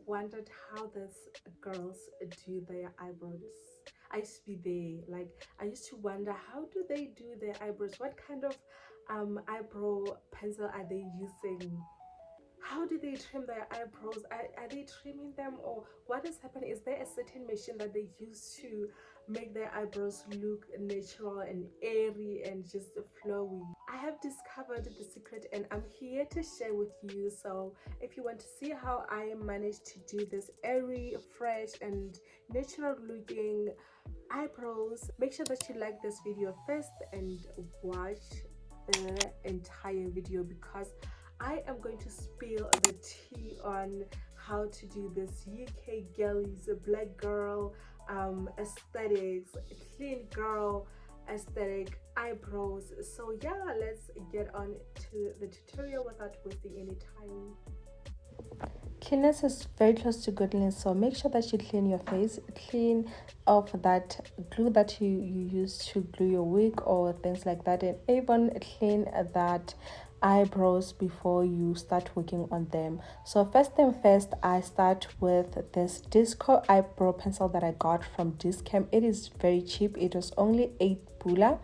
wondered how these girls do their eyebrows? I used to be there. Like, I used to wonder, how do they do their eyebrows? What kind of eyebrow pencil are they using? How do they trim their eyebrows? Are they trimming them, or what is happening? Is there a certain machine that they use to make their eyebrows look natural and airy and just flowy? I have discovered the secret and I'm here to share with you. So if you want to see how I managed to do this airy, fresh and natural looking eyebrows, make sure that you like this video first and watch the entire video, because I am going to spill the tea on how to do this UK girlies, black girl aesthetics, clean girl aesthetic eyebrows. So yeah, let's get on to the tutorial without wasting any time. Cleanliness is very close to goodness, so make sure that you clean your face, clean off that glue that you use to glue your wig or things like that, and even clean that eyebrows before you start working on them. So first thing first, I start with this disco eyebrow pencil that I got from Discam. It is very cheap. It was only 8 pula.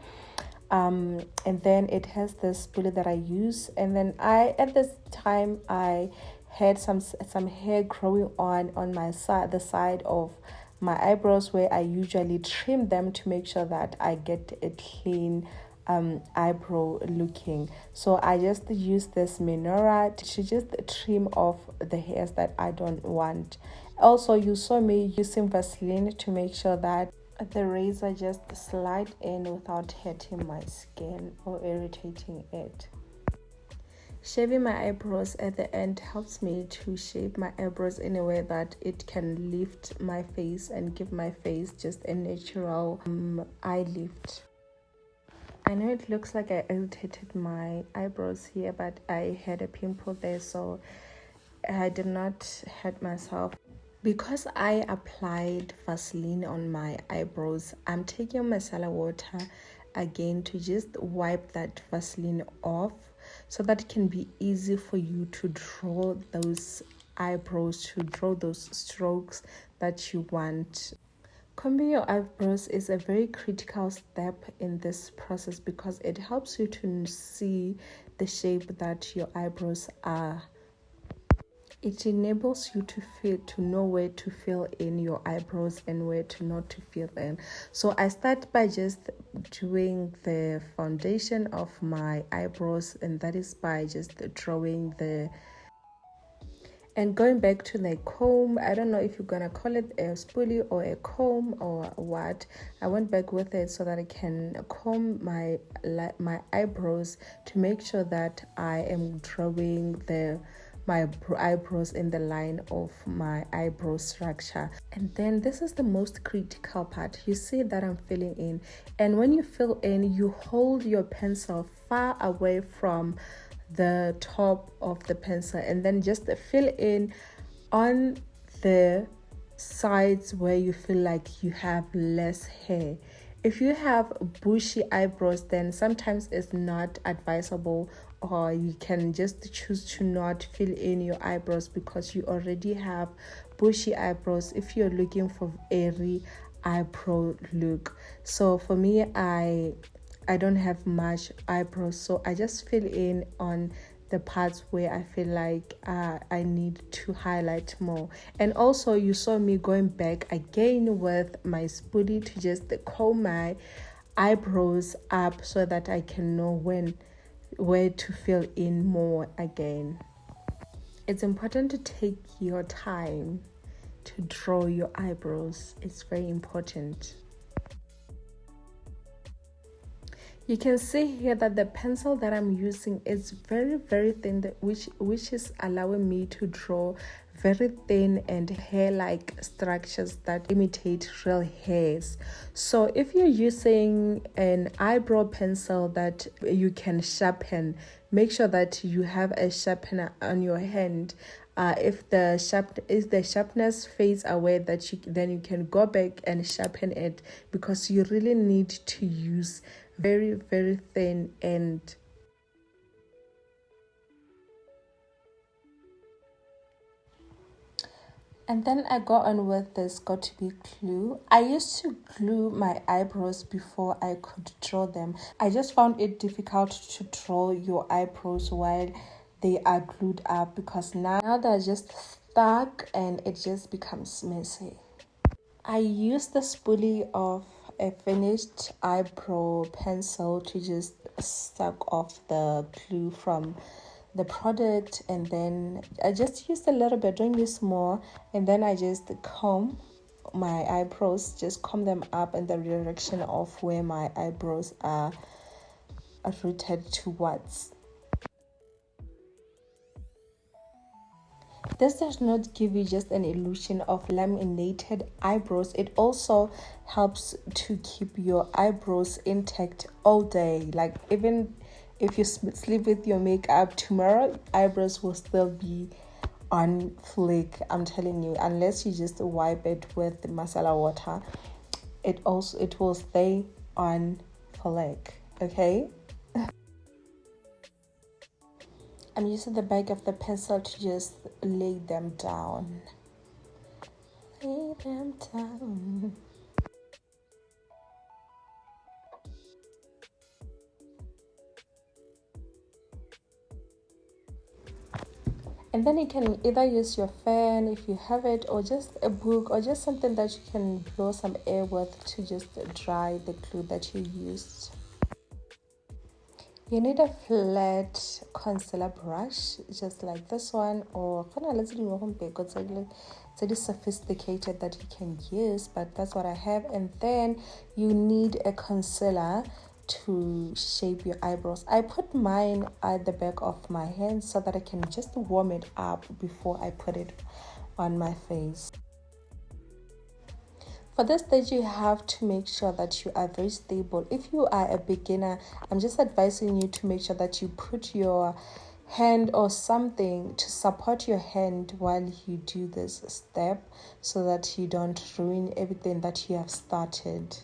And then it has this spoolie that I use, and then at this time I had some hair growing on my side, the side of my eyebrows, where I usually trim them to make sure that I get a clean eyebrow looking. So I just use this menorah to just trim off the hairs that I don't want. Also, you saw me using Vaseline to make sure that the razor just slide in without hurting my skin or irritating it. Shaving my eyebrows at the end helps me to shape my eyebrows in a way that it can lift my face and give my face just a natural eye lift. I know it looks like I irritated my eyebrows here, but I had a pimple there, so I did not hurt myself. Because I applied Vaseline on my eyebrows, I'm taking micellar water again to just wipe that Vaseline off, so that it can be easy for you to draw those eyebrows, to draw those strokes that you want. Combing your eyebrows is a very critical step in this process because it helps you to see the shape that your eyebrows are. It enables you to know where to fill in your eyebrows and where to not to fill in. So I start by just doing the foundation of my eyebrows, and that is by just drawing and going back to the comb. I don't know if you're gonna call it a spoolie or a comb or what. I went back with it so that I can comb my eyebrows to make sure that I am drawing my eyebrows in the line of my eyebrow structure. And then this is the most critical part. You see that I'm filling in, and when you fill in, you hold your pencil far away from the top of the pencil, and then just fill in on the sides where you feel like you have less hair. If you have bushy eyebrows, then sometimes it's not advisable, or you can just choose to not fill in your eyebrows because you already have bushy eyebrows if you're looking for airy eyebrow look. So for me, I don't have much eyebrows, so I just fill in on the parts where I feel like I need to highlight more. And also, you saw me going back again with my spoolie to just comb my eyebrows up so that I can know where to fill in more again. It's important to take your time to draw your eyebrows. It's very important. You can see here that the pencil that I'm using is very, very thin, which is allowing me to draw very thin and hair-like structures that imitate real hairs. So if you're using an eyebrow pencil that you can sharpen, make sure that you have a sharpener on your hand. If the sharpness fades away, then you can go back and sharpen it, because you really need to use very, very thin end. And then I got on with this got to be glue. I used to glue my eyebrows before I could draw them. I just found it difficult to draw your eyebrows while they are glued up, because now they're just stuck and it just becomes messy. I used the spoolie of a finished eyebrow pencil to just suck off the glue from the product, and then I just used a little bit, don't use more, and then I just comb my eyebrows, just comb them up in the direction of where my eyebrows are rooted towards. This does not give you just an illusion of laminated eyebrows. It also helps to keep your eyebrows intact all day. Like, even if you sleep with your makeup tomorrow, eyebrows will still be on flick. I'm telling you, unless you just wipe it with masala water, it will stay on flick. Okay. I'm using the back of the pencil to just lay them down. Lay them down. And then you can either use your fan if you have it, or just a book, or just something that you can blow some air with to just dry the glue that you used. You need a flat concealer brush, just like this one, or it's sophisticated that you can use, but that's what I have. And then you need a concealer to shape your eyebrows. I put mine at the back of my hand so that I can just warm it up before I put it on my face. For this stage, you have to make sure that you are very stable. If you are a beginner, I'm just advising you to make sure that you put your hand or something to support your hand while you do this step, so that you don't ruin everything that you have started.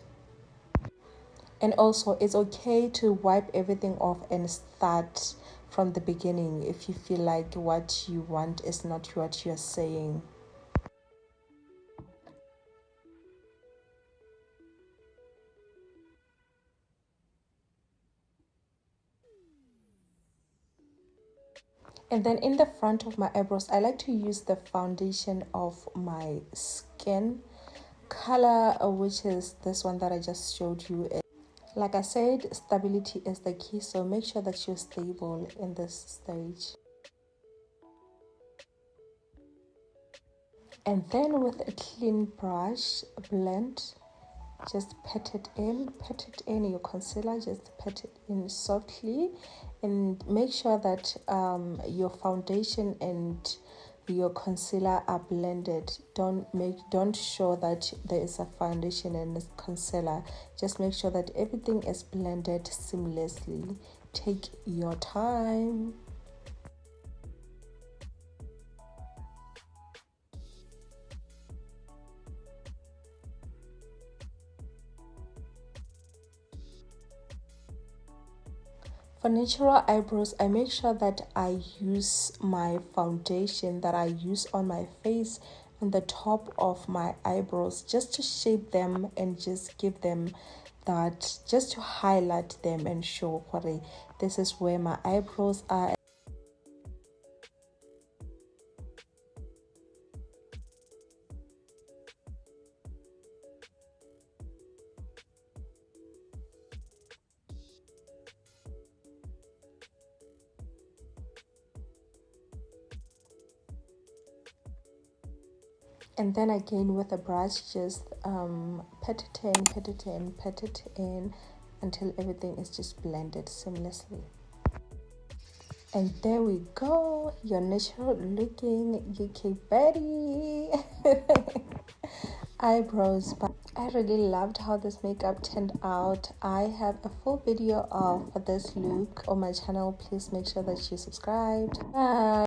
And also, it's okay to wipe everything off and start from the beginning if you feel like what you want is not what you're saying. And then in the front of my eyebrows, I like to use the foundation of my skin color, which is this one that I just showed you. Like I said, stability is the key, so make sure that you're stable in this stage. And then with a clean brush, blend, just pat it in your concealer, just pat it in softly, and make sure that your foundation and your concealer are blended. Don't show that there is a foundation and a concealer. Just make sure that everything is blended seamlessly. Take your time. For natural eyebrows, I make sure that I use my foundation that I use on my face on the top of my eyebrows, just to shape them and just give them that, just to highlight them and show what this is where my eyebrows are. And then again with a brush, just pat it in until everything is just blended seamlessly. And there we go, your natural looking UK Betty eyebrows. But I really loved how this makeup turned out. I have a full video of this look on my channel. Please make sure that you subscribed. Bye.